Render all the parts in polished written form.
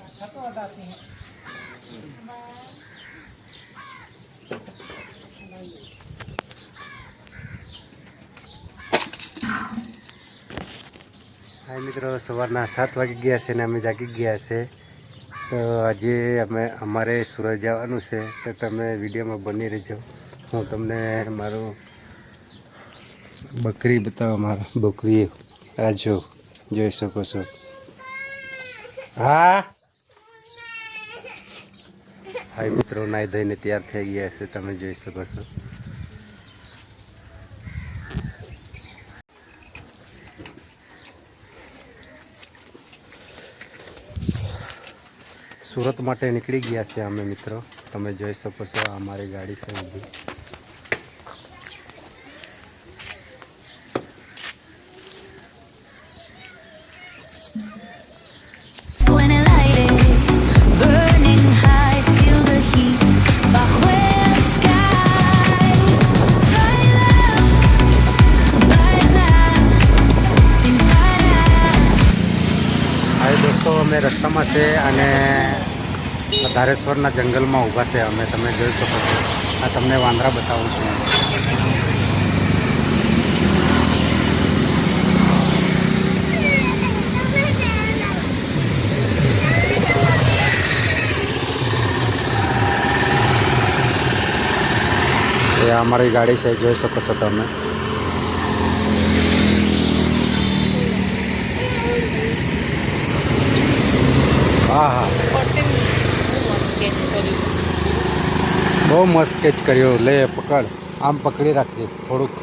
हाय मित्रों, सवाરના 7 वागी गया है ने अमे जागी गया है। तो आज अमे अमारे सूरत जवानुं छे तो तमे विडियो में बनी रहीजो। हूँ तमने मारू बकरी बतावा। मारा बकरी आ जो जोई सको छो। हाँ हाय मित्रों, नाई धोईने तैयार थई गया है, तमे जोई सको छो। सूरत माटे निकली गया से अमे मित्रों, तमे जोई सको छो। अमारी गाड़ी से ऊभी दोस्तों अमे रस्ता में से अने धारेश्वरना जंगल में ऊभा से अमे तमे जोई सको छो। आ तमने वांदरा बतावुं छुं। ये हमारी गाड़ी से जोई सको छो तमे। हाँ हाँ बहुत मस्त कैच करियो। ले पकड़, आम पकड़ी राखजे थोड़ुंक।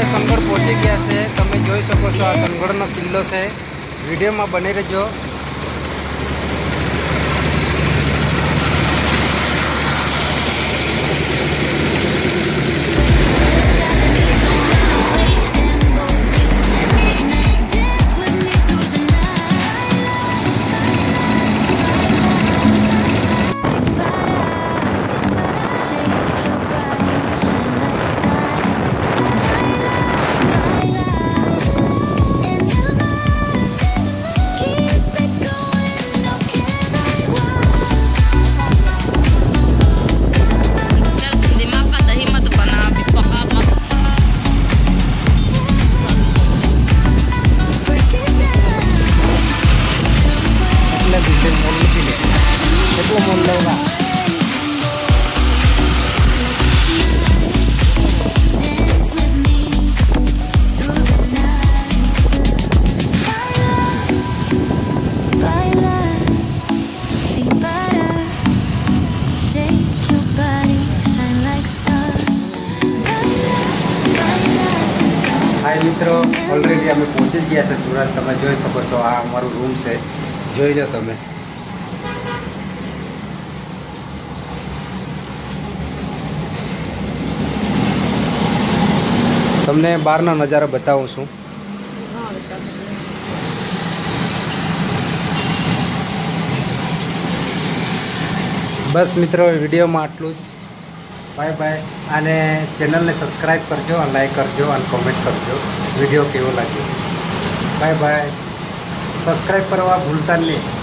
संगड़ पहुंची गया है। तमे जोई सको छो। आ संगड़नो किल्लो है। वीडियो में बने रहो। हाय मित्रों, ऑलरेडी अमे पहुंची गया है सूरत। तमे जोई सको छो। आ अमारुं रूम है, जोई लो तमे। तमने बहारनो नजारो बतावुं छुं। बस मित्रों, विडियो में आटलुं ज। Bye bye. आने चैनल ने सब्सक्राइब करजो, लाइक करजो और कमेंट करजो वीडियो केवो लाग्यो। Bye bye. सब्सक्राइब करवा भूलता नहीं।